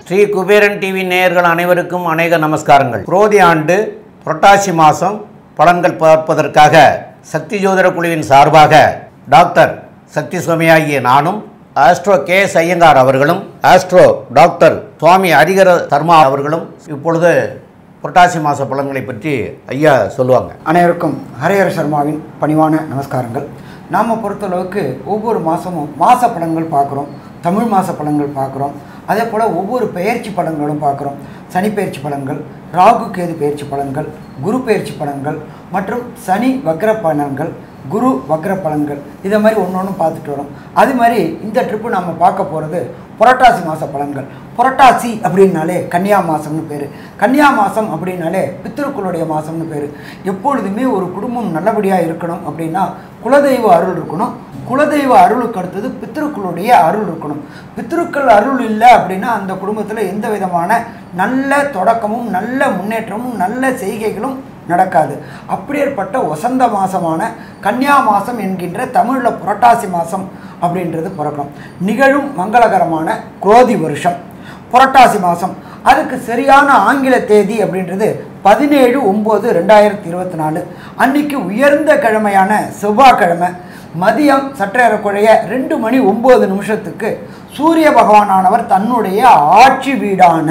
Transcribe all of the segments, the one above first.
Sri Kuberan TV நேயர்கள் அனைவருக்கும் அநேக நமஸ்காரங்கள். குரோதி ஆண்டு புரட்டாசி மாதம் பலன்கள் பார்ப்பதற்காக சக்தி ஜோதிட குழுவின் சார்பாக டாக்டர் சக்தி சுவாமியாகிய நானும், ஆஸ்ட்ரோ கே.எஸ். ஐயங்கார் அவர்களும், ஆஸ்ட்ரோ டாக்டர் சுவாமி ஹரிஹர சர்மா அவர்களும் இப்பொழுது புரட்டாசி மாத பலன்களை பற்றி ஐயா சொல்லுவாங்க. அனைவருக்கும் ஹரிஹர சர்மாவின் பணிவான நமஸ்காரங்கள். நாம் பொறுத்தளவுக்கு ஒவ்வொரு மாதமும் மாத பலன்கள் பார்க்குறோம், தமிழ் மாத பலன்கள் பார்க்குறோம், அதே போல் ஒவ்வொரு பெயர்ச்சி பலன்களும் பார்க்குறோம். சனி பெயர்ச்சி பலன்கள், ராகு கேது பெயர்ச்சி பலன்கள், குரு பெயர்ச்சி பலன்கள் மற்றும் சனி வக்ர பலன்கள், குரு வக்ர பலன்கள், இதை மாதிரி ஒன்று ஒன்று பார்த்துட்டு வரோம். அது மாதிரி இந்த ட்ரிப்பு நம்ம பார்க்க போகிறது புரட்டாசி மாத பலன்கள். புரட்டாசி அப்படின்னாலே கன்னியா மாதம்னு பேர். கன்னியா மாதம் அப்படின்னாலே பித்ருக்களுடைய மாதம்னு பேர். எப்பொழுதுமே ஒரு குடும்பம் நல்லபடியாக இருக்கணும் அப்படின்னா குலதெய்வ அருள் இருக்கணும். குலதெய்வ அருளுக்கு அடுத்தது பித்ருக்களுடைய அருள் இருக்கணும். பித்ருக்கள் அருள் இல்லை அப்படின்னா அந்த குடும்பத்தில் எந்த விதமான நல்ல தொடக்கமும் நல்ல முன்னேற்றமும் நல்ல செய்கைகளும் நடக்காது. அப்படியேற்பட்ட வசந்த மாதமான கன்னியா மாதம் என்கின்ற தமிழில் புரட்டாசி மாதம் அப்படின்றது பிறக்கும். நிகழும் மங்களகரமான குரோதி வருஷம் புரட்டாசி மாதம். அதுக்கு சரியான ஆங்கில தேதி அப்படின்றது 17/9/2024. அன்னைக்கு உயர்ந்த கிழமையான செவ்வாய்க்கிழமை மதியம் சற்றேறக்குறைய 2:09 சூரிய பகவானானவர் தன்னுடைய ஆட்சி வீடான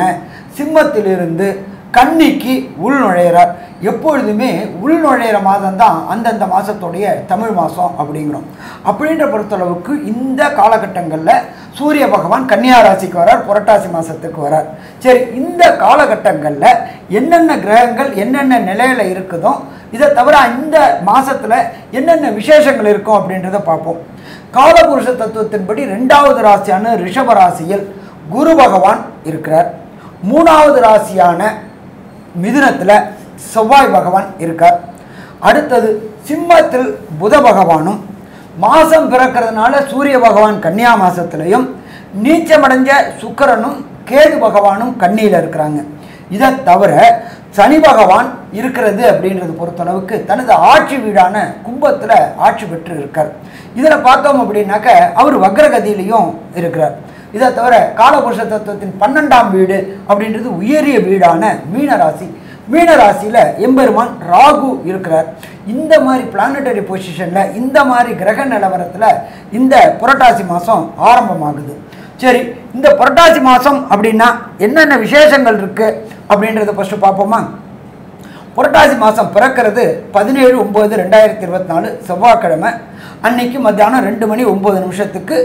சிம்மத்திலிருந்து கன்னிக்கு உள் நுழையிறார். எப்பொழுதுமே உள் நுழையிற மாதம் தான் அந்தந்த மாதத்துடைய தமிழ் மாதம் அப்படிங்கிறோம். அப்படின்ற பொறுத்தளவுக்கு இந்த காலகட்டங்களில் சூரிய பகவான் கன்னியா ராசிக்கு வரார், புரட்டாசி மாதத்துக்கு வரார். சரி, இந்த காலகட்டங்களில் என்னென்ன கிரகங்கள் என்னென்ன நிலையில் இருக்குதோ, இதை தவிர இந்த மாதத்தில் என்னென்ன விசேஷங்கள் இருக்கும் அப்படின்றத பார்ப்போம். காலபுருஷ தத்துவத்தின்படி 2வது ராசியான ரிஷப ராசியில் குரு பகவான் இருக்கிறார். 3வது ராசியான மிதுனத்தில் செவ்வாய் பகவான் இருக்கார். அடுத்தது சிம்மத்தில் புத பகவானும், மாதம் பிறக்கிறதுனால சூரிய பகவான் கன்னியா மாதத்துலையும், நீச்சமடைஞ்ச சுக்கிரனும் கேது பகவானும் கன்னியில் இருக்கிறாங்க. இதை தவிர சனி பகவான் இருக்கிறது அப்படின்றது பொறுத்தளவுக்கு தனது ஆட்சி வீடான கும்பத்தில் ஆட்சி பெற்று இருக்கார். இதில் பார்த்தோம் அப்படின்னாக்க அவர் வக்ரகதியிலையும் இருக்கிறார். இதை தவிர காலபுருஷ தத்துவத்தின் 12ஆம் வீடு அப்படின்றது உயரிய வீடான மீனராசி. மீனராசியில் எம்பெருமான் ராகு இருக்கிறார். இந்த மாதிரி பிளானட்டரி பொசிஷனில் இந்த மாதிரி கிரக நிலவரத்தில் இந்த புரட்டாசி மாதம் ஆரம்பமாகுது. சரி, இந்த புரட்டாசி மாதம் அப்படின்னா என்னென்ன விசேஷங்கள் இருக்குது அப்படின்றத ஃபஸ்ட்டு பார்ப்போமா. புரட்டாசி மாதம் பிறக்கிறது 17/9/2024 செவ்வாய்க்கிழமை. அன்னைக்கு மத்தியானம் 2:09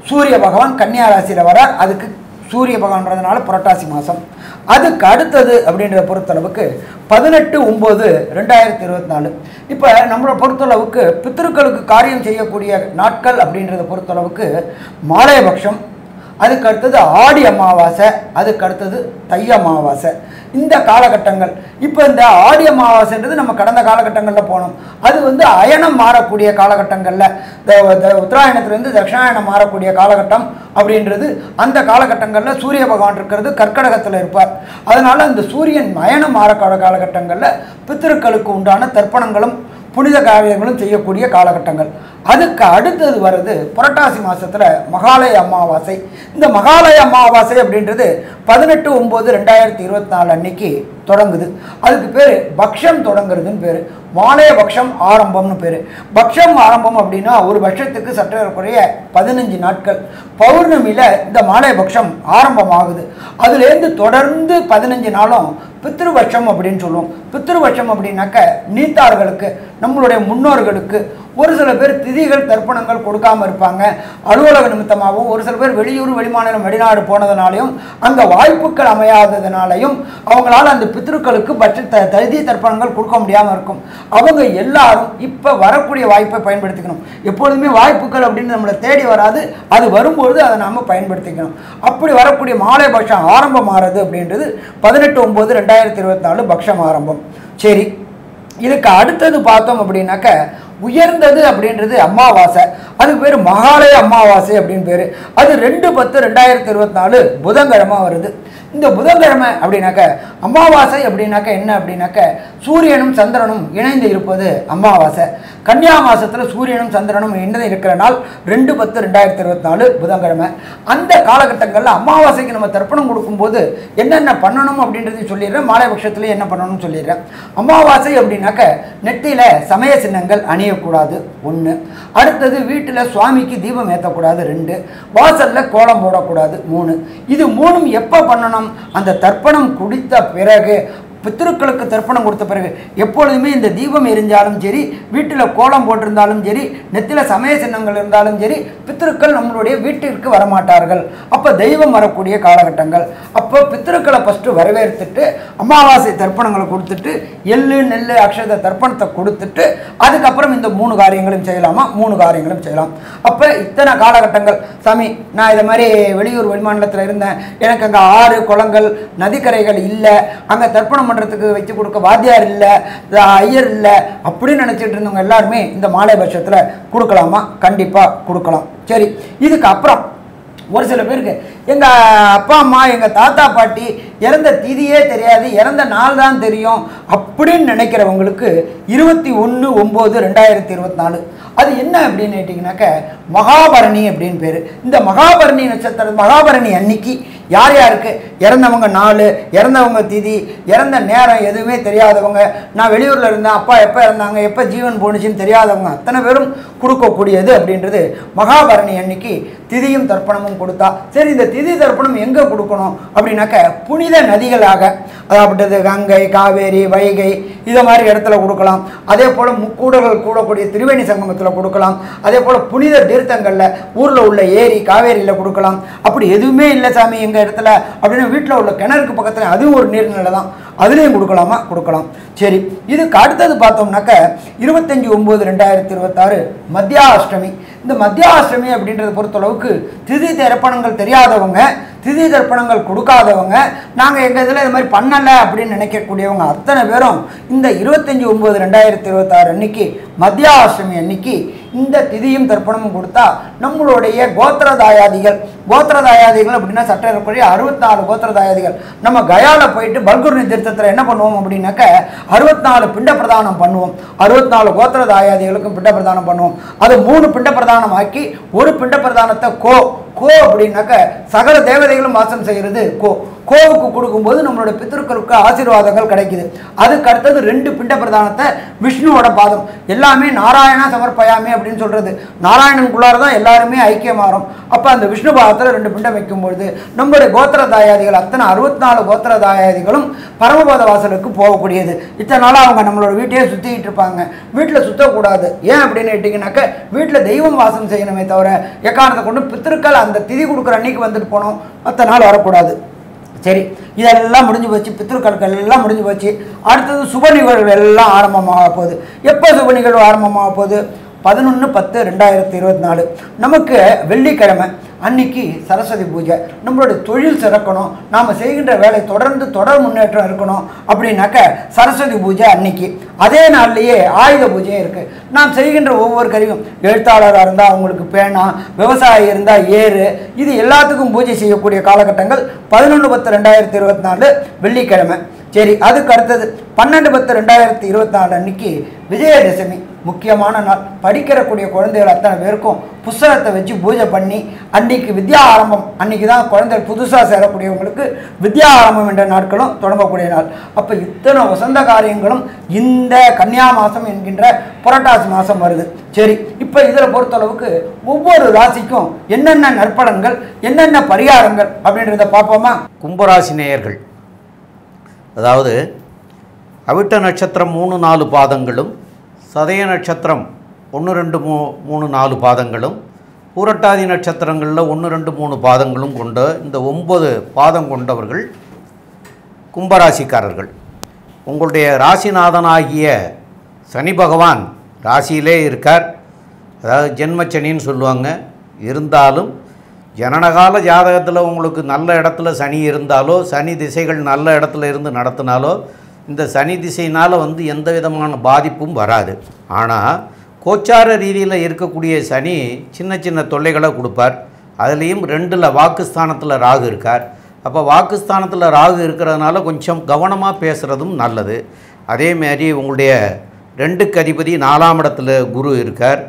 சூரிய பகவான் கன்னியா ராசியில் வரார். அதுக்கு சூரிய பகவான்றதுனால புரட்டாசி மாதம். அதுக்கு அடுத்தது அப்படின்றத பொறுத்தளவுக்கு 18/9/2024. இப்போ நம்மளை பொறுத்தளவுக்கு பித்ருக்களுக்கு காரியம் செய்யக்கூடிய நாட்கள் அப்படின்றத பொறுத்தளவுக்கு மாலையபக்ஷம், அதுக்கு அடுத்தது ஆடி அமாவாசை, அதுக்கு அடுத்தது தை அமாவாசை. இந்த காலகட்டங்கள். இப்போ இந்த ஆடி அமாவாசைன்றது நம்ம கடந்த காலகட்டங்களில் போனோம். அது அயனம் மாறக்கூடிய காலகட்டங்களில் உத்தராயணத்துலேருந்து தட்சிணாயணம் மாறக்கூடிய காலகட்டம் அப்படின்றது அந்த காலகட்டங்களில் சூரிய பகவான் இருக்கிறது கர்க்கடகத்தில் இருப்பார். அதனால் அந்த சூரியன் அயனம் மாறக்கூடிய காலகட்டங்களில் பித்திருக்களுக்கு உண்டான தர்ப்பணங்களும் புனித காரியங்களும் செய்யக்கூடிய காலகட்டங்கள். அதுக்கு அடுத்தது வருது புரட்டாசி மாதத்தில் மகாலய அமாவாசை. இந்த மகாலய அமாவாசை அப்படின்றது 18/9/2024 அன்னைக்கு தொடங்குது. அதுக்கு பேர் பக்ஷம் தொடங்குறதுன்னு பேர். மாலைய பக்ஷம் ஆரம்பம்னு பேர். பக்ஷம் ஆரம்பம் அப்படின்னா ஒரு பட்சத்துக்கு சற்றேறக்குறைய 15 நாட்கள். பௌர்ணமியில் இந்த மாலைய பக்ஷம் ஆரம்பமாகுது. அதுலேருந்து தொடர்ந்து 15 நாளும் பித்ருபட்சம் அப்படின்னு சொல்லுவோம். பித்ருபட்சம் அப்படின்னாக்க நீத்தார்களுக்கு, நம்மளுடைய முன்னோர்களுக்கு ஒரு சில பேர் திதிகள் தர்ப்பணங்கள் கொடுக்காமல் இருப்பாங்க. அலுவலக நிமித்தமாகவும் ஒரு சில பேர் வெளியூர் வெளிமாநிலம் வெளிநாடு போனதுனாலையும் அங்கே வாய்ப்புகள் அமையாததுனாலையும் அவங்களால அந்த பித்ருக்களுக்கு திதி தர்ப்பணங்கள் கொடுக்க முடியாமல் இருக்கும். அவங்க எல்லாரும் இப்போ வரக்கூடிய வாய்ப்பை பயன்படுத்திக்கணும். எப்பொழுதுமே வாய்ப்புகள் அப்படின்னு நம்மளை தேடி வராது, அது வரும்பொழுது அதை நாம் பயன்படுத்திக்கணும். அப்படி வரக்கூடிய மாலை பட்சம் ஆரம்பம் ஆகிறது அப்படின்றது 18/9/2024 பக்ஷம் ஆரம்பம். சரி, இதுக்கு அடுத்தது பார்த்தோம் அப்படின்னாக்க உயர்ந்தது அப்படின்றது அமாவாசை. அதுக்கு பேர் மகாலய அமாவாசை அப்படின்னு பேர். அது 2/10/2024 புதன்கிழமை வருது. இந்த புதன்கிழமை அப்படின்னாக்க அமாவாசை அப்படின்னாக்க என்ன அப்படின்னாக்க சூரியனும் சந்திரனும் இணைந்து இருப்பது அமாவாசை. கன்னியா மாதத்தில் சூரியனும் சந்திரனும் இணைந்து இருக்கிற நாள் 2/10/2024 புதன்கிழமை. அந்த காலகட்டங்களில் அமாவாசைக்கு நம்ம தர்ப்பணம் கொடுக்கும்போது என்னென்ன பண்ணணும் அப்படின்றதையும் சொல்லிடுறேன், மாலை பட்சத்துலேயே என்ன பண்ணணும்னு சொல்லிடுறேன். அமாவாசை அப்படின்னாக்க நெத்தியில் சமய சின்னங்கள் அணியக்கூடாது 1. அடுத்தது வீட்டில் சுவாமிக்கு தீபம் ஏற்றக்கூடாது 2. வாசலில் கோலம் போடக்கூடாது 3. இது 3ம் எப்போ பண்ணணும்? அந்த தர்ப்பணம் குடித்த பிறகு, பித்திருக்களுக்கு தர்ப்பணம் கொடுத்த பிறகு. எப்பொழுதுமே இந்த தீபம் எரிஞ்சாலும் சரி, வீட்டில் கோலம் போட்டிருந்தாலும் சரி, நெத்தியில் சமய சின்னங்கள் இருந்தாலும் சரி, பித்திருக்கள் நம்மளுடைய வீட்டிற்கு வரமாட்டார்கள். அப்போ தெய்வம் வரக்கூடிய காலகட்டங்கள். அப்போ பித்திருக்களை ஃபஸ்ட்டு வரவேற்றுட்டு அமாவாசை தர்ப்பணங்களை கொடுத்துட்டு எள்ளு நெல் அக்ஷத தர்ப்பணத்தை கொடுத்துட்டு அதுக்கப்புறம் இந்த 3 காரியங்களும் செய்யலாமா? 3 காரியங்களும் செய்யலாம். அப்போ இத்தனை காலகட்டங்கள், சாமி நான் இதை மாதிரி வெளியூர் வெளிமாநிலத்தில் இருந்தேன், எனக்கு அங்கே ஆறு குளங்கள் நதிக்கரைகள் இல்லை, அங்கே தர்ப்பணம் பண்ணுறதுக்கு வச்சு கொடுக்க வாத்தியார் இல்லை, ஐயர் இல்லை அப்படின்னு நினச்சிட்டு இருந்தவங்க எல்லாருமே இந்த மாலை பட்சத்தில் கொடுக்கலாமா? கண்டிப்பாக கொடுக்கலாம். சரி, இதுக்கு அப்புறம் ஒரு சில பேருக்கு எங்கள் அப்பா அம்மா எங்கள் தாத்தா பாட்டி இறந்த திதியே தெரியாது, இறந்த நாள் தான் தெரியும் அப்படின்னு நினைக்கிறவங்களுக்கு 21/9/2024 அது என்ன அப்படின்னு கேட்டிங்கனாக்க மகாபரணி அப்படின்னு பேர். இந்த மகாபரணி நட்சத்திரம், மகாபரணி அன்னைக்கு யார் யாருக்கு இறந்தவங்க நாள், இறந்தவங்க திதி, இறந்த நேரம் எதுவுமே தெரியாதவங்க, நான் வெளியூரில் இருந்தேன், அப்பா எப்போ இறந்தாங்க, எப்போ ஜீவன் போணுச்சுன்னு தெரியாதவங்க அத்தனை பேரும் கொடுக்கக்கூடியது அப்படின்றது மகாபரணி அன்னைக்கு திதியும் தர்ப்பணமும் கொடுத்தா. சரி, இந்த திதி தர்ப்பணம் எங்கே கொடுக்கணும் அப்படின்னாக்க புனித நதிகளாக, அதாவது கங்கை, காவேரி, வைகை இதை மாதிரி இடத்துல கொடுக்கலாம். அதே போல் முக்கூடர்கள் கூடக்கூடிய திரிவேணி சங்கமத்தில் கொடுக்கலாம். அதே போல் புனித தீர்த்தங்களில் ஊரில் உள்ள ஏரி காவேரியில் கொடுக்கலாம். அப்படி எதுவுமே இல்லை சாமி எங்கள் இடத்துல அப்படின்னா வீட்டில் உள்ள கிணறுக்கு பக்கத்தில் அதுவும் ஒரு நீர்நிலை தான், அதுலேயும் கொடுக்கலாமா? கொடுக்கலாம். சரி, இதுக்கு அடுத்தது பார்த்தோம்னாக்க 25/9/2026 மத்தியாஷ்டமி. இந்த மத்தியாஷ்டமி அப்படின்றத பொறுத்தளவுக்கு திதி தர்ப்பணங்கள் தெரியாதவங்க, திதி தர்ப்பணங்கள் கொடுக்காதவங்க, நாங்கள் எங்கள் இதில் இது மாதிரி பண்ணலை அப்படின்னு நினைக்கக்கூடியவங்க அத்தனை பேரும் இந்த 25/9/2026 அன்னைக்கு மத்தியாஷ்டமி அன்னைக்கு இந்த திதியும் தர்ப்பணமும் கொடுத்தா நம்மளுடைய கோத்திரதாயாதிகள் அப்படின்னா சட்டப்படி 64 கோத்திரதாயாதிகள் நம்ம கயாவில் போயிட்டு பல்குர்ணி தீர்த்தத்தில் என்ன பண்ணுவோம் அப்படின்னாக்க 64 பிண்ட பிரதானம் பண்ணுவோம். 64 கோத்திரதாயாதிகளுக்கும் பிண்ட பிரதானம் பண்ணுவோம். அது 3 பிண்ட பிரதானம் ஆக்கி ஒரு பிண்ட பிரதானத்தை கோ அப்படின்னாக்க சகல தேவதைகளும் வாசம் செய்கிறது கோவுக்கு கொடுக்கும்போது நம்மளோட பித்திருக்களுக்கு ஆசீர்வாதங்கள் கிடைக்குது. அதுக்கு அடுத்தது 2 பிண்ட பிரதானத்தை விஷ்ணுவோட பாதம், எல்லாமே நாராயணா சமர்ப்பயாமே அப்படின்னு சொல்கிறது, நாராயணனுக்குள்ளார தான் எல்லாருமே ஐக்கியமாகும். அப்போ அந்த விஷ்ணு பாதத்தில் 2 பிண்டம் வைக்கும்பொழுது நம்மளுடைய கோத்திரதாயாதிகள் அத்தனை 64 கோத்திரதாயாதிகளும் பரமபத வாசலுக்கு போகக்கூடியது. இத்தனை நாளாக அவங்க நம்மளோட வீட்டையே சுற்றிக்கிட்டு இருப்பாங்க. வீட்டில் சுற்றக்கூடாது. ஏன் அப்படின்னு கேட்டிங்கனாக்க வீட்டில் தெய்வம் வாசம் செய்யணுமே தவிர எக்காரணத்தை கொண்டு பித்திருக்கள் அந்த திதி கொடுக்குற அன்னைக்கு வந்துட்டு போனோம், மற்ற நாள் வரக்கூடாது. சரி, இதெல்லாம் முடிஞ்சு போச்சு, பித்திருக்களுக்கு எல்லாம் முடிஞ்சு போச்சு. அடுத்தது சுப நிகழ்வு எல்லாம் ஆரம்பமாக போகுது. எப்போ சுப நிகழ்வு ஆரம்பமாக போகுது? 11/10/2024 நமக்கு வெள்ளிக்கிழமை அன்னைக்கு சரஸ்வதி பூஜை. நம்மளுடைய தொழில் சிறக்கணும், நாம் செய்கின்ற வேலை தொடர் முன்னேற்றம் இருக்கணும் அப்படின்னாக்க சரஸ்வதி பூஜை அன்னைக்கு. அதே நாள்லேயே ஆயுத பூஜையும் இருக்குது. நாம் செய்கின்ற ஒவ்வொரு கருவியும், எழுத்தாளராக இருந்தால் அவங்களுக்கு பேனா, விவசாயி இருந்தால் ஏறு, இது எல்லாத்துக்கும் பூஜை செய்யக்கூடிய காலகட்டங்கள் 11/10/2024 வெள்ளிக்கிழமை. சரி, அதுக்கு அடுத்தது 12/10/2024 அன்னைக்கு விஜயதசமி, முக்கியமான நாள். படிக்கிறக்கூடிய குழந்தைகள் அத்தனை பேருக்கும் புஸ்தகத்தை வச்சு பூஜை பண்ணி அன்றைக்கி வித்யா ஆரம்பம், அன்றைக்கி தான் குழந்தைகள் புதுசாக சேரக்கூடியவங்களுக்கு வித்யா ஆரம்பம் என்ற நாட்களும் தொடங்கக்கூடிய நாள். அப்போ இத்தனை வசந்த காரியங்களும் இந்த கன்னியா மாதம் என்கின்ற புரட்டாசி மாதம் வருது. சரி, இப்போ இதில் பொறுத்தளவுக்கு ஒவ்வொரு ராசிக்கும் என்னென்ன நற்பலன்கள், என்னென்ன பரிகாரங்கள் அப்படின்றத பார்ப்போமா? கும்பராசி நேயர்கள், அதாவது அவிட்ட நட்சத்திரம் 3-4 பாதங்களும், சதய நட்சத்திரம் 1-2-3-4 பாதங்களும், பூரட்டாதி நட்சத்திரங்களில் 1-2-3 பாதங்களும் கொண்ட இந்த 9 பாதம் கொண்டவர்கள் கும்பராசிக்காரர்கள். உங்களுடைய ராசிநாதனாகிய சனி பகவான் ராசியிலே இருக்கார். அதாவது ஜென்மச்சனின்னு சொல்லுவாங்க. இருந்தாலும் ஜனனகால ஜாதகத்தில் உங்களுக்கு நல்ல இடத்துல சனி இருந்தாலோ, சனி திசைகள் நல்ல இடத்துல இருந்து நடத்தினாலோ இந்த சனி திசையினால் எந்த விதமான பாதிப்பும் வராது. ஆனால் கோச்சார ரீதியில் இருக்கக்கூடிய சனி சின்ன சின்ன தொல்லைகளை கொடுப்பார். அதுலேயும் 2ல் வாக்குஸ்தானத்தில் ராகு இருக்கார். அப்போ வாக்குஸ்தானத்தில் ராகு இருக்கிறதுனால கொஞ்சம் கவனமாக பேசுகிறதும் நல்லது. அதேமாரி உங்களுடைய 2க்கு அதிபதி 4ஆம் இடத்துல குரு இருக்கார்,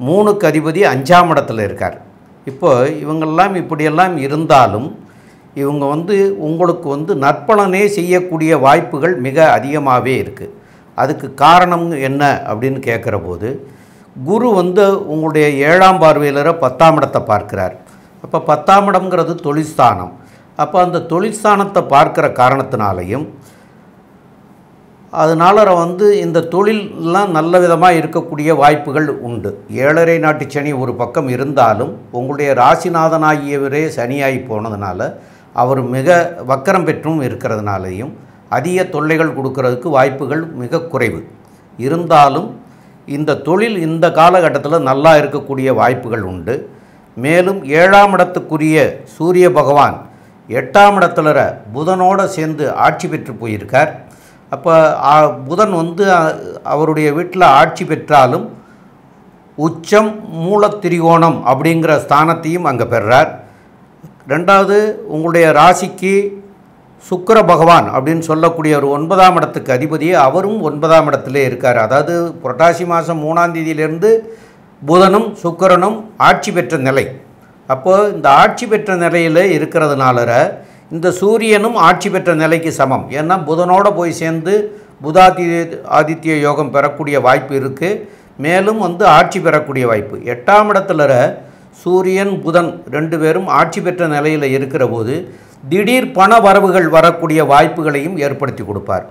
3க்கு அதிபதி 5ஆம் இடத்துல இருக்கார். இப்போ இவங்கெல்லாம் இப்படியெல்லாம் இருந்தாலும் இவங்க உங்களுக்கு நற்பலனே செய்யக்கூடிய வாய்ப்புகள் மிக அதிகமாகவே இருக்குது. அதுக்கு காரணம் என்ன அப்படின்னு கேட்குற போது, குரு உங்களுடைய 7ஆம் பார்வையிலர 10ஆம் இடத்தை பார்க்கிறார். அப்போ 10ஆம் இடம்ங்கிறது தொழில்ஸ்தானம். அப்போ அந்த தொழில்ஸ்தானத்தை பார்க்குற காரணத்தினாலையும் அதனால் இந்த தொழிலெலாம் நல்ல விதமாக இருக்கக்கூடிய வாய்ப்புகள் உண்டு. 7.5 நாட்டு சனி ஒரு பக்கம் இருந்தாலும் உங்களுடைய ராசிநாதனாகியவரே சனியாகி போனதுனால அவர் மிக வக்கரம் பெற்றும் இருக்கிறதுனாலையும் அதிக தொல்லைகள் கொடுக்கறதுக்கு வாய்ப்புகள் மிக குறைவு. இருந்தாலும் இந்த தொழில் இந்த காலகட்டத்தில் நல்லா இருக்கக்கூடிய வாய்ப்புகள் உண்டு. மேலும் 7ஆம் இடத்துக்குரிய சூரிய பகவான் 8ஆம் இடத்துல புதனோடு சேர்ந்து ஆட்சி பெற்று போயிருக்கார். அப்போ புதன் அவருடைய வீட்டில் ஆட்சி பெற்றாலும் உச்சம் மூலத்திரிகோணம் அப்படிங்கிற ஸ்தானத்தையும் அங்கே பெறுறார். 2வது உங்களுடைய ராசிக்கு சுக்கிர பகவான் அப்படின்னு சொல்லக்கூடிய ஒரு 9ஆம் இடத்துக்கு அதிபதி, அவரும் 9ஆம் இடத்திலே இருக்கார். அதாவது புரட்டாசி மாதம் 3ஆம் தேதியிலிருந்து புதனும் சுக்கிரனும் ஆட்சி பெற்ற நிலை. அப்போது இந்த ஆட்சி பெற்ற நிலையில் இருக்கிறதுனால இந்த சூரியனும் ஆட்சி பெற்ற நிலைக்கு சமம். ஏன்னா புதனோடு போய் சேர்ந்து ஆதித்ய யோகம் பெறக்கூடிய வாய்ப்பு இருக்குது. மேலும் ஆட்சி பெறக்கூடிய வாய்ப்பு. 8ஆம் இடத்துல சூரியன் புதன் 2 பேரும் ஆட்சி பெற்ற நிலையில் இருக்கிற போது திடீர் பண வரவுகள் வரக்கூடிய வாய்ப்புகளையும் ஏற்படுத்தி கொடுப்பார்.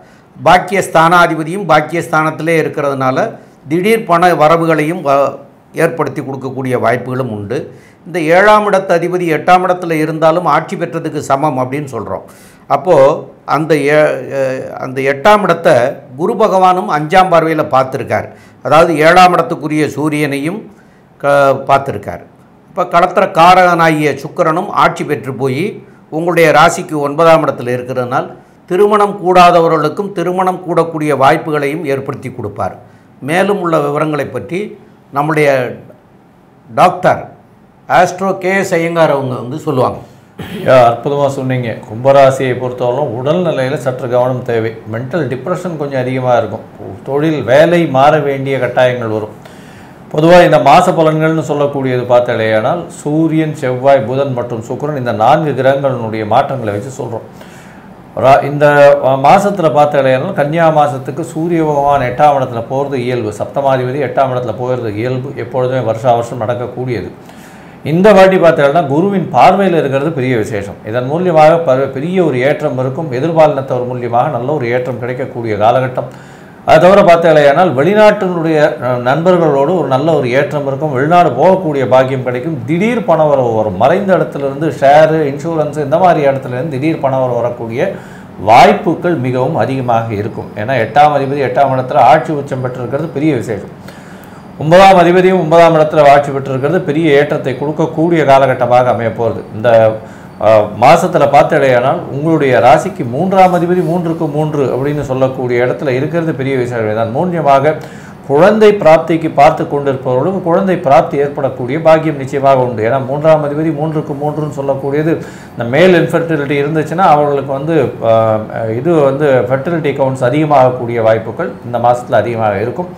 பாக்கியஸ்தானாதிபதியும் பாக்கியஸ்தானத்திலே இருக்கிறதுனால திடீர் பண வரவுகளையும் ஏற்படுத்தி கொடுக்கக்கூடிய வாய்ப்புகளும் உண்டு. இந்த 7ஆம் இடத்து அதிபதி 8ஆம் இடத்துல இருந்தாலும் ஆட்சி பெற்றதுக்கு சமம் அப்படின்னு சொல்கிறோம். அப்போது அந்த 8ஆம் இடத்தை குரு பகவானும் 5ஆம் பார்வையில் பார்த்துருக்கார். அதாவது 7ஆம் இடத்துக்குரிய சூரியனையும் பார்த்துருக்கார். இப்போ களத்திர காரகனாகிய சுக்கிரனும் ஆட்சி பெற்று போய் உங்களுடைய ராசிக்கு 9ஆம் இடத்துல இருக்கிறதுனால் திருமணம் கூடாதவர்களுக்கும் திருமணம் கூடக்கூடிய வாய்ப்புகளையும் ஏற்படுத்தி கொடுப்பார். மேலும் உள்ள விவரங்களை பற்றி நம்முடைய டாக்டர் ஆஸ்ட்ரோ கேஎஸ் ஐயங்கார் அவங்க சொல்லுவாங்க. அற்புதமாக சொன்னீங்க. கும்பராசியை பொறுத்தவரைக்கும் உடல்நிலையில் சற்று கவனம் தேவை. மென்டல் டிப்ரெஷன் கொஞ்சம் அதிகமாக இருக்கும். தொழில் வேலை மாற வேண்டிய கட்டாயங்கள் வரும். பொதுவாக இந்த மாத பலன்கள்னு சொல்லக்கூடியது பார்த்தாலேயானால் சூரியன், செவ்வாய், புதன் மற்றும் சுக்கிரன் இந்த 4 கிரகங்களினுடைய மாற்றங்களை வச்சு சொல்கிறோம். இந்த மாதத்தில் பார்த்தாலேயானால் கன்னியா மாதத்துக்கு சூரிய பகவான் 8ஆம் இடத்துல போகிறது இயல்பு. சப்தமாதிபதி 8ஆம் இடத்துல போகிறது இயல்பு. எப்பொழுதுமே வருஷம் நடக்கக்கூடியது. இந்த வாட்டி பார்த்தீங்கன்னா குருவின் பார்வையில் இருக்கிறது பெரிய விசேஷம். இதன் மூலியமாக பெரிய ஒரு ஏற்றம் இருக்கும். எதிர்பாலினத்தவர் மூலியமாக நல்ல ஒரு ஏற்றம் கிடைக்கக்கூடிய காலகட்டம். அதை தவிர பார்த்தாலேயானால் வெளிநாட்டினுடைய நண்பர்களோடு ஒரு நல்ல ஒரு ஏற்றம் இருக்கும். வெளிநாடு போகக்கூடிய பாக்கியம் கிடைக்கும். திடீர் பணவரவு வரும். மறைந்த இடத்துலேருந்து ஷேரு, இன்சூரன்ஸு இந்த மாதிரி இடத்துலேருந்து திடீர் பணவரவு வரக்கூடிய வாய்ப்புகள் மிகவும் அதிகமாக இருக்கும். ஏன்னா 8ஆம் அதிபதி 8ஆம் இடத்துல ஆட்சி உச்சம் பெற்றிருக்கிறது பெரிய விசேஷம். 9ஆம் அதிபதியும் 9ஆம் இடத்துல ஆட்சி பெற்றிருக்கிறது பெரிய ஏற்றத்தை கொடுக்கக்கூடிய காலகட்டமாக அமைய போகிறது. இந்த மாதத்தில் பார்த்தாலேயானால் உங்களுடைய ராசிக்கு 3ஆம் அதிபதி 3க்கு 3 அப்படின்னு சொல்லக்கூடிய இடத்துல இருக்கிறது பெரிய விஷயம் தான். மூலியமாக குழந்தை பிராப்திக்கு பார்த்து கொண்டிருப்பவர்களுக்கு குழந்தை பிராப்தி ஏற்படக்கூடிய பாக்கியம் நிச்சயமாக உண்டு. ஏன்னா 3ஆம் அதிபதி 3க்கு 3ன்னு சொல்லக்கூடியது இந்த மேல் இன்ஃபெர்டிலிட்டி இருந்துச்சுன்னா அவர்களுக்கு இது ஃபெர்டிலிட்டி கவுண்ட்ஸ் அதிகமாகக்கூடிய வாய்ப்புகள் இந்த மாதத்தில் அதிகமாக இருக்கும்.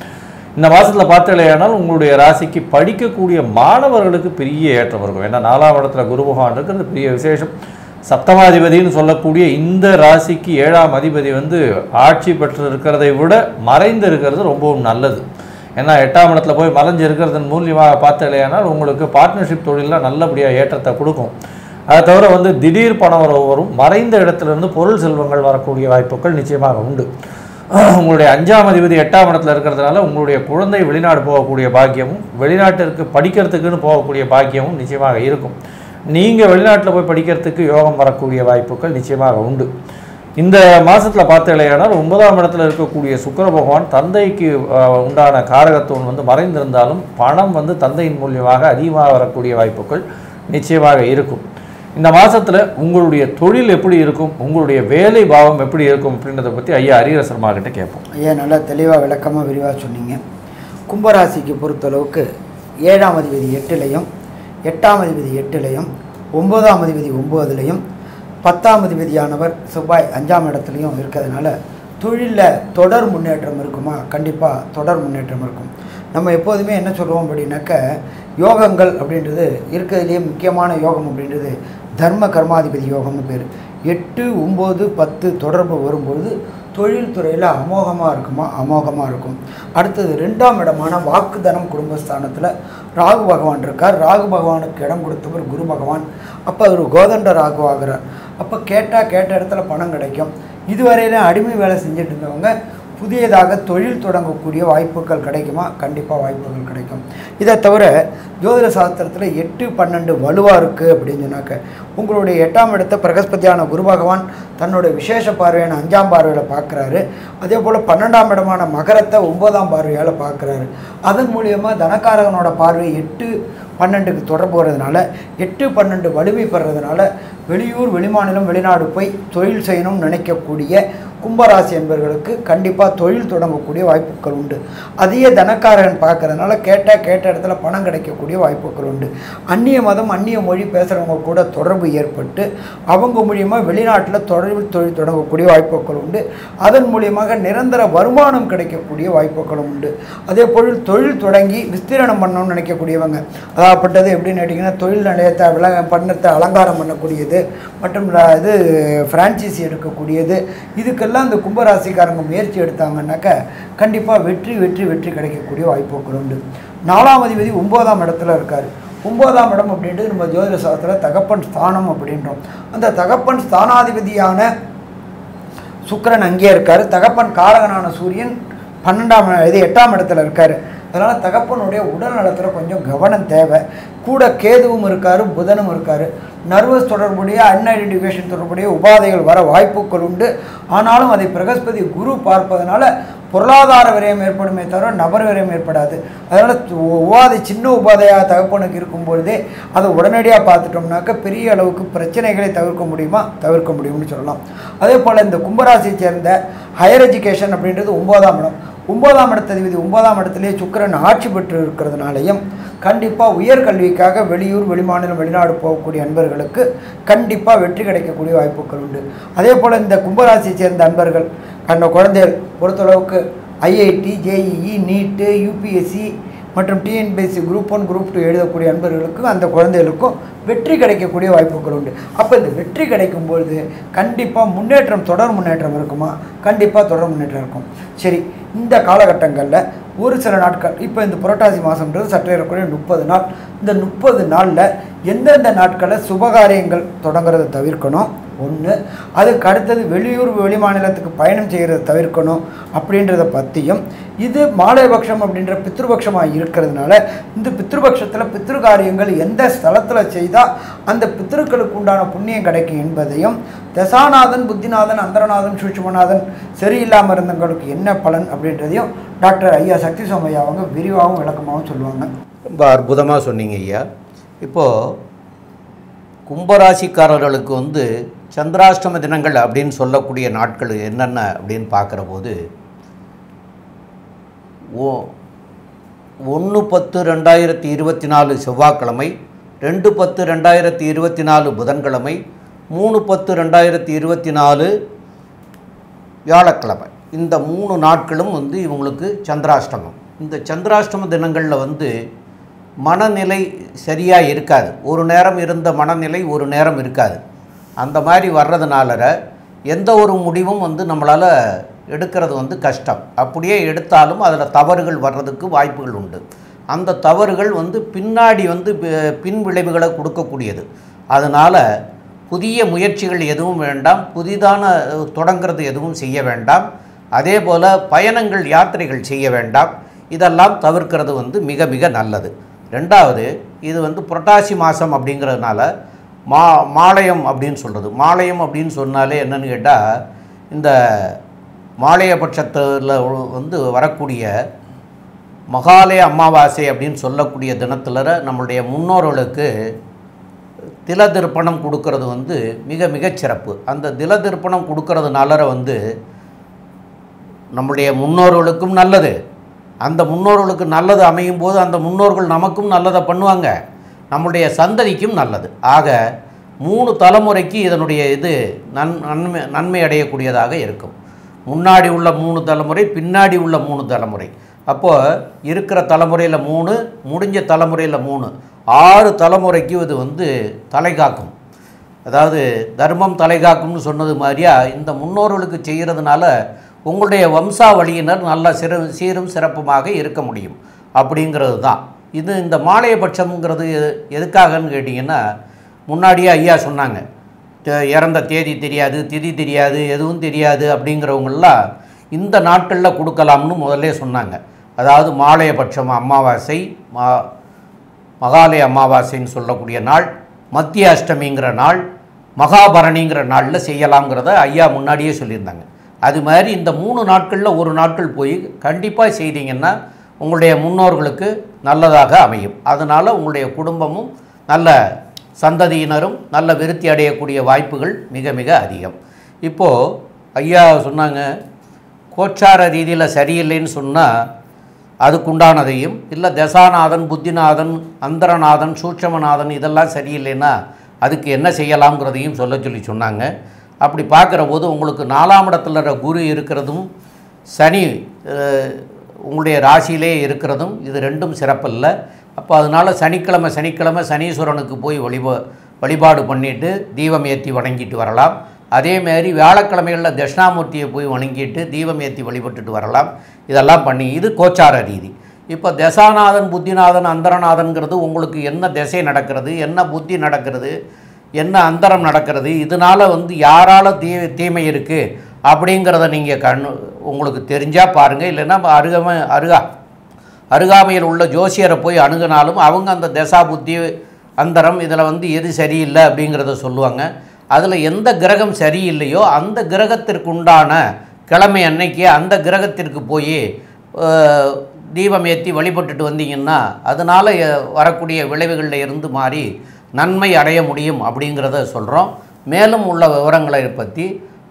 இந்த மாதத்தில் பார்த்தாலேயானால் உங்களுடைய ராசிக்கு படிக்கக்கூடிய மாணவர்களுக்கு பெரிய ஏற்றம் இருக்கும். ஏன்னா 4ஆம் இடத்துல குரு பகவான் இருக்கிறது பெரிய விசேஷம். சப்தமாதிபதினு சொல்லக்கூடிய இந்த ராசிக்கு 7ஆம் அதிபதி ஆட்சி பெற்று இருக்கிறதை விட மறைந்து இருக்கிறது ரொம்பவும் நல்லது. ஏன்னா 8ஆம் இடத்துல போய் மறைஞ்சு இருக்கிறதன் மூலியமாக பார்த்தாலேயானால் உங்களுக்கு பார்ட்னர்ஷிப் தொழிலில் நல்லபடியாக ஏற்றத்தை கொடுக்கும். அதை தவிர திடீர் பணவரவு வரும். மறைந்த இடத்துலேருந்து பொருள் செல்வங்கள் வரக்கூடிய வாய்ப்புகள் நிச்சயமாக உண்டு. உங்களுடைய 5ஆம் அதிபதி 8ஆம் இடத்துல இருக்கிறதுனால உங்களுடைய குழந்தை வெளிநாடு போகக்கூடிய பாக்கியமும் வெளிநாட்டிற்கு படிக்கிறதுக்குன்னு போகக்கூடிய பாக்கியமும் நிச்சயமாக இருக்கும். நீங்கள் வெளிநாட்டில் போய் படிக்கிறதுக்கு யோகம் வரக்கூடிய வாய்ப்புகள் நிச்சயமாக உண்டு. இந்த மாதத்தில் பார்த்தாலேயானால் 9ஆம் இடத்துல இருக்கக்கூடிய சுக்கிர பகவான் தந்தைக்கு உண்டான காரகத்துவம் மறைந்திருந்தாலும் பணம் தந்தையின் மூலியமாக அதிகமாக வரக்கூடிய வாய்ப்புகள் நிச்சயமாக இருக்கும். இந்த மாதத்தில் உங்களுடைய தொழில் எப்படி இருக்கும், உங்களுடைய வேலை பாவம் எப்படி இருக்கும் அப்படின்றத பற்றி ஐயா ஹரிஹரசர்மா கிட்ட கேட்போம். ஐயா நல்லா தெளிவாக விளக்கமாக விரிவாக சொன்னீங்க. கும்பராசிக்கு பொறுத்தளவுக்கு 7ஆம் அதிபதி 8லையும் 8ஆம் அதிபதி 8லையும் 9ஆம் அதிபதி 9லையும் 10ஆம் அதிபதியானவர் செவ்வாய் 5ஆம் இடத்துலையும் இருக்கிறதுனால தொழிலில் தொடர் முன்னேற்றம் இருக்குமா? கண்டிப்பாக தொடர் முன்னேற்றம் இருக்கும். நம்ம எப்போதுமே என்ன சொல்லுவோம் அப்படின்னாக்க, யோகங்கள் அப்படின்றது இருக்கிறதுலேயே முக்கியமான யோகம் அப்படின்றது தர்ம கர்மாதிபதி யோகம்னு பேர். 8, 9, 10 தொடர்பு வரும்பொழுது தொழில்துறையில் அமோகமாக இருக்குமா? அமோகமாக இருக்கும். அடுத்தது 2ஆம் இடமான வாக்குதனம் குடும்பஸ்தானத்தில் ராகு பகவான் இருக்கார். ராகு பகவானுக்கு இடம் கொடுத்தவர் குரு பகவான். அப்போ அவர் கோதண்ட ராகு ஆகிறார். அப்போ கேட்ட இடத்துல பணம் கிடைக்கும். இதுவரையிலும் அடிமை வேலை செஞ்சுட்டு இருந்தவங்க புதியதாக தொழில் தொடங்கக்கூடிய வாய்ப்புகள் கிடைக்குமா? கண்டிப்பாக வாய்ப்புகள் கிடைக்கும். இதை தவிர ஜோதிட சாஸ்திரத்தில் 8, 12 வலுவாக இருக்குது அப்படின்னு சொன்னாக்க, உங்களுடைய 8ஆம் இடத்தை பிரகஸ்பதியான குரு பகவான் தன்னுடைய விசேஷ பார்வையான 5ஆம் பார்வையில் பார்க்குறாரு. அதே போல் 12ஆம் இடமான மகரத்தை 9ஆம் பார்வையால் பார்க்குறாரு. அதன் மூலியமாக தனக்காரகனோட பார்வை 8, 12க்கு தொடர்பு வரதுனால 8, 12 வலிமை பெறதுனால வெளியூர், வெளிமாநிலம், வெளிநாடு போய் தொழில் செய்யணும்னு நினைக்கக்கூடிய கும்பராசி என்பவர்களுக்கு கண்டிப்பாக தொழில் தொடங்கக்கூடிய வாய்ப்புகள் உண்டு. அதையே தனக்காரகன் பார்க்கறதுனால கேட்ட இடத்துல பணம் கிடைக்கக்கூடிய வாய்ப்புகள் உண்டு. அந்நிய மதம், அந்நிய மொழி பேசுகிறவங்க கூட தொடர்பு ஏற்பட்டு அவங்க மூலியமாக வெளிநாட்டில் தொழில் தொடங்கக்கூடிய வாய்ப்புகள் உண்டு. அதன் மூலியமாக நிரந்தர வருமானம் கிடைக்கக்கூடிய வாய்ப்புகளும் உண்டு. அதே போல் தொழில் தொடங்கி விஸ்தீரணம் பண்ணணும்னு நினைக்கக்கூடியவங்க, அதாகப்பட்டது எப்படின்னு கேட்டிங்கன்னா, தொழில் நிலையத்தை பண்ணத்தை அலங்காரம் பண்ணக்கூடியது மற்றும் இது ஃப்ரான்ச்சைசி எடுக்கக்கூடியது, இதுக்கெல்லாம் இந்த கும்பராசிக்காரங்க முயற்சி எடுத்தாங்கன்னாக்க கண்டிப்பாக வெற்றி கிடைக்கக்கூடிய வாய்ப்புகள் உண்டு. 4ஆம் அதிபதி 9ஆம் இடத்துல இருக்கார். 9ஆம் இடம் அப்படின்றது நம்ம ஜோதிட சாஸ்திரத்தில் தகப்பன் ஸ்தானம் அப்படின்றோம். அந்த தகப்பன் ஸ்தானாதிபதியான சுக்கிரன் அங்கே இருக்கார். தகப்பன் காரகனான சூரியன் 8ஆம் இடத்துல இருக்கார். அதனால் தகப்பனுடைய உடல் நலத்தில் கொஞ்சம் கவனம் தேவை. கூட கேதுவும் இருக்கார், புதனும் இருக்கார். நர்வஸ் தொடர்புடைய, அன்ஐடென்டிஃபிகேஷன் தொடர்புடைய உபாதைகள் வர வாய்ப்புகள் உண்டு. ஆனாலும் அதை பிரகஸ்பதி குரு பார்ப்பதனால பொருளாதார விரயம் ஏற்படுமே தவிர நபர் விரயம் ஏற்படாது. அதனால் சின்ன உபாதையாக தகப்பனுக்கு இருக்கும்பொழுதே அதை உடனடியாக பார்த்துட்டோம்னாக்க பெரிய அளவுக்கு பிரச்சனைகளை தவிர்க்க முடியும்னு சொல்லலாம். அதே போல் இந்த கும்பராசியை சேர்ந்த ஹையர் எஜுகேஷன் அப்படின்றது 9ஆம் இடம். 9ஆம் இடத்ததிபதி 9ஆம் இடத்திலே சுக்கிரன் ஆட்சி பெற்று இருக்கிறதுனாலையும் கண்டிப்பாக உயர்கல்விக்காக வெளியூர், வெளிமாநிலம், வெளிநாடு போகக்கூடிய அன்பர்களுக்கு கண்டிப்பாக வெற்றி கிடைக்கக்கூடிய வாய்ப்புகள் உண்டு. அதே போல் இந்த கும்பராசியை சேர்ந்த அன்பர்கள் அந்த குழந்தைகள் பொறுத்தளவுக்கு ஐஐடி, ஜேஇஇ, நீட்டு, யூபிஎஸ்சி மற்றும் டிஎன்பிஎஸ்சி குரூப் 1, குரூப் 2 எழுதக்கூடிய அன்பர்களுக்கும் அந்த குழந்தைகளுக்கும் வெற்றி கிடைக்கக்கூடிய வாய்ப்புகள் உண்டு. அப்போ இந்த வெற்றி கிடைக்கும்பொழுது கண்டிப்பாக தொடர் முன்னேற்றம் இருக்குமா? கண்டிப்பாக தொடர் முன்னேற்றம் இருக்கும். சரி, இந்த காலகட்டங்களில் ஒரு சில நாட்கள், இப்போ இந்த புரட்டாசி மாதம்ன்றது சற்றே இருக்கக்கூடிய 30 நாள். இந்த 30 நாளில் எந்தெந்த நாட்களில் சுபகாரியங்கள் தொடங்குறதை தவிர்க்கணும் ஒன்று, அதுக்கு அடுத்தது வெளியூர், வெளிமாநிலத்துக்கு பயணம் செய்கிறத தவிர்க்கணும் அப்படின்றத பற்றியும், இது மாலைபக்ஷம் அப்படின்ற பித்ருபக்ஷமாக இருக்கிறதுனால இந்த பித்ருபக்ஷத்தில் பித்ருகாரியங்கள் எந்த ஸ்தலத்தில் செய்தால் அந்த பித்ருக்களுக்கு உண்டான புண்ணியம் கிடைக்கும் என்பதையும், தசாநாதன், புத்திநாதன், அந்தரநாதன், சூட்சுமநாதன் சரியில்லாமல் இருந்தவங்களுக்கு என்ன பலன் அப்படின்றதையும் டாக்டர் ஐயா சக்தி சோமையா அவங்க விரிவாகவும் விளக்கமாகவும் சொல்லுவாங்க. ரொம்ப அற்புதமாக சொன்னீங்க ஐயா. இப்போது கும்பராசிக்காரர்களுக்கு சந்திராஷ்டம தினங்கள் அப்படின்னு சொல்லக்கூடிய நாட்கள் என்னென்ன அப்படின்னு பார்க்குற போது 1/10/2024 செவ்வாய்க்கிழமை, 2/10/2024 புதன்கிழமை, 3/10/2024 வியாழக்கிழமை. இந்த 3 நாட்களும் இவங்களுக்கு சந்திராஷ்டமம். இந்த சந்திராஷ்டம தினங்களில் மனநிலை சரியாக இருக்காது. ஒரு நேரம் இருந்த மனநிலை ஒரு நேரம் இருக்காது. அந்த மாதிரி வர்றதுனால எந்த ஒரு முடிவும் நம்மளால் எடுக்கிறது கஷ்டம். அப்படியே எடுத்தாலும் அதில் தவறுகள் வர்றதுக்கு வாய்ப்புகள் உண்டு. அந்த தவறுகள் பின்னாடி பின் விளைவுகளை கொடுக்கக்கூடியது. அதனால் புதிய முயற்சிகள் எதுவும் வேண்டாம், புதிதான தொடங்கிறது எதுவும் செய்ய வேண்டாம். அதே போல் பயணங்கள், யாத்திரைகள் செய்ய வேண்டாம். இதெல்லாம் தவிர்க்கிறது மிக மிக நல்லது. ரெண்டாவது, இது புரட்டாசி மாதம் அப்படிங்கிறதுனால மாலயம் அப்படின்னு சொல்கிறது. மாலயம் அப்படின்னு சொன்னாலே என்னன்னு கேட்டால், இந்த மாலயபட்சத்தில் வரக்கூடிய மகாலய அமாவாசை அப்படின்னு சொல்லக்கூடிய தினத்தில் நம்மளுடைய முன்னோர்களுக்கு தில திருப்பணம் கொடுக்கறது மிக மிகச் சிறப்பு. அந்த தில திருப்பணம் கொடுக்கறதுனால நம்முடைய முன்னோர்களுக்கும் நல்லது. அந்த முன்னோர்களுக்கு நல்லது அமையும் போது அந்த முன்னோர்கள் நமக்கும் நல்லதை பண்ணுவாங்க, நம்முடைய சந்ததிக்கும் நல்லது. ஆக 3 தலைமுறைக்கு இதனுடைய இது நன்மை அடையக்கூடியதாக இருக்கும். முன்னாடி உள்ள 3 தலைமுறை, பின்னாடி உள்ள 3 தலைமுறை. அப்போது இருக்கிற தலைமுறையில் 3, முடிஞ்ச தலைமுறையில் 3, 6 தலைமுறைக்கு இது வந்து தலை காக்கும். அதாவது தர்மம் தலை காக்கும்னு சொன்னது மாதிரியா இந்த முன்னோர்களுக்கு செய்கிறதுனால உங்களுடைய வம்சாவளியினர் நல்ல சீரும் சிறப்புமாக இருக்க முடியும் அப்படிங்கிறது தான். இது இந்த மாலையபட்சம்ங்கிறது எதுக்காகன்னு கேட்டிங்கன்னா, முன்னாடியே ஐயா சொன்னாங்க, இறந்த தேதி தெரியாது, திதி தெரியாது, எதுவும் தெரியாது அப்படிங்கிறவங்களாம் இந்த நாட்களில் கொடுக்கலாம்னு முதல்ல சொன்னாங்க. அதாவது மாலையபட்சம் அமாவாசை, மகாலய அமாவாசைன்னு சொல்லக்கூடிய நாள், மத்திய அஷ்டமிங்கிற நாள், மகாபரணிங்கிற நாளில் செய்யலாம்ங்கிறத ஐயா முன்னாடியே சொல்லியிருந்தாங்க. அது மாதிரி இந்த 3 நாட்களில் ஒரு நாட்கள் போய் கண்டிப்பாக செய்தீங்கன்னா உங்களுடைய முன்னோர்களுக்கு நல்லதாக அமையும். அதனால் உங்களுடைய குடும்பமும் நல்ல சந்ததியினரும் நல்ல விருத்தி அடையக்கூடிய வாய்ப்புகள் மிக மிக அதிகம். இப்போது ஐயா சொன்னாங்க, கோச்சார ரீதியில் சரியில்லைன்னு சொன்னால் அதுக்குண்டானதையும், இல்லை தசாநாதன், புத்திநாதன், அந்தரநாதன், சூட்சமநாதன் இதெல்லாம் சரியில்லைன்னா அதுக்கு என்ன செய்யலாம்ங்கிறதையும் சொல்லி சொன்னாங்க. அப்படி பார்க்குற போது உங்களுக்கு 4ஆம் இடத்துல குரு இருக்கிறதும் சனி உங்களுடைய ராசியிலே இருக்கிறதும் இது ரெண்டும் சிறப்பில்லை. அப்போ அதனால் சனிக்கிழமை சனீஸ்வரனுக்கு போய் வழிபாடு பண்ணிவிட்டு தீபம் ஏற்றி வணங்கிட்டு வரலாம். அதேமாரி வியாழக்கிழமைகளில் தட்சிணாமூர்த்தியை போய் வணங்கிட்டு தீபம் ஏற்றி வழிபட்டுட்டு வரலாம். இதெல்லாம் பண்ணி இது கோச்சார ரீதி. இப்போ தசாநாதன், புத்திநாதன், அந்தரநாதன்கிறது உங்களுக்கு என்ன திசை நடக்கிறது, என்ன புத்தி நடக்கிறது, என்ன அந்தரம் நடக்கிறது, இதனால் வந்து யாரால் தீமை இருக்குது அப்படிங்கிறத நீங்கள் உங்களுக்கு தெரிஞ்சால் பாருங்கள். இல்லைன்னா அருகாமையில் உள்ள ஜோசியரை போய் அணுகினாலும் அவங்க அந்த தசா புத்தி அந்தரம் இதில் வந்து எது சரியில்லை அப்படிங்கிறத சொல்லுவாங்க. அதில் எந்த கிரகம் சரியில்லையோ அந்த கிரகத்திற்குண்டான கிழமை அன்னைக்கு அந்த கிரகத்திற்கு போய் தீபம் ஏற்றி வழிபட்டுட்டு வந்தீங்கன்னா அதனால் வரக்கூடிய விளைவுகளில் இருந்து மாறி நன்மை அடைய முடியும் அப்படிங்கிறத சொல்கிறோம். மேலும் உள்ள விவரங்களை பற்றி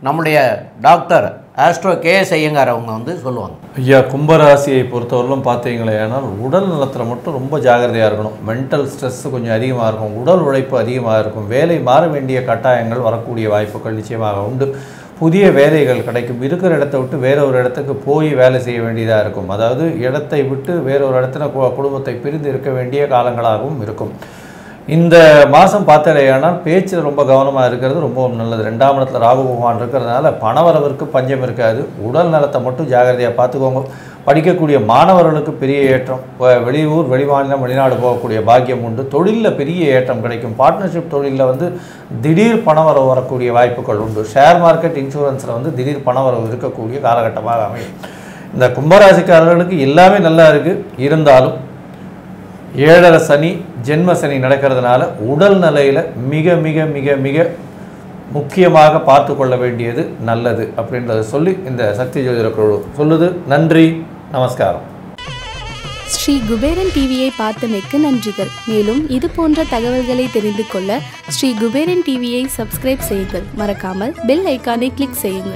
நம்முடைய டாக்டர் ஆஸ்ட்ரோ கேஎஸ் ஐயங்கார் அவங்க வந்து சொல்லுவாங்க. ஐயா, கும்பராசியை பொறுத்தவரையிலும் பார்த்தீங்களே, ஆனால் உடல் நலத்தில் மட்டும் ரொம்ப ஜாகிரதையாக இருக்கணும். மென்டல் ஸ்ட்ரெஸ் கொஞ்சம் அதிகமாக இருக்கும், உடல் உழைப்பு அதிகமாக இருக்கும், வேலை மாற வேண்டிய கட்டாயங்கள் வரக்கூடிய வாய்ப்புகள் நிச்சயமாக உண்டு. புதிய வேலைகள் கிடைக்கும், இருக்கிற இடத்த விட்டு வேற ஒரு இடத்துக்கு போய் வேலை செய்ய வேண்டியதாக இருக்கும். அதாவது இடத்தை விட்டு வேறொரு இடத்துல குடும்பத்தை பிரிந்து இருக்க வேண்டிய காலங்களாகவும் இருக்கும். இந்த மாதம் பார்த்தாலேயானால் பேச்சில் ரொம்ப கவனமாக இருக்கிறது ரொம்பவும் நல்லது. 2ஆம் இடத்துல ராகு பகவான் இருக்கிறதுனால பணவரவிற்கு பஞ்சம் இருக்காது. உடல் நலத்தை மட்டும் ஜாகிரதையாக பார்த்துக்கோங்க. படிக்கக்கூடிய மாணவர்களுக்கு பெரிய ஏற்றம், வெளியூர் வெளிமாநிலம் வெளிநாடு போகக்கூடிய பாக்கியம் உண்டு. தொழிலில் பெரிய ஏற்றம் கிடைக்கும். பார்ட்னர்ஷிப் தொழிலில் வந்து திடீர் பணவரவு வரக்கூடிய வாய்ப்புகள் உண்டு. ஷேர் மார்க்கெட், இன்சூரன்ஸில் வந்து திடீர் பணவரவு இருக்கக்கூடிய காலகட்டமாக அமையும். இந்த கும்பராசிக்காரர்களுக்கு எல்லாமே நல்லா இருக்குது. இருந்தாலும் 7.5 சனி, ஜென்ம சனி நடக்கிறதுனால உடல் நிலையில் மிக மிக மிக மிக முக்கியமாக பார்த்து கொள்ள வேண்டியது நல்லது அப்படின்றத சொல்லி இந்த சக்தி ஜோதிட குழு சொல்லுது. நன்றி, நமஸ்காரம். ஸ்ரீ குபேரன் டிவியை பார்த்தமைக்கு நன்றிகள். மேலும் இது போன்ற தகவல்களை தெரிந்து கொள்ள ஸ்ரீ குபேரன் டிவியை சப்ஸ்கிரைப் செய்யுங்கள். மறக்காமல் பெல் ஐக்கானை கிளிக் செய்யுங்கள்.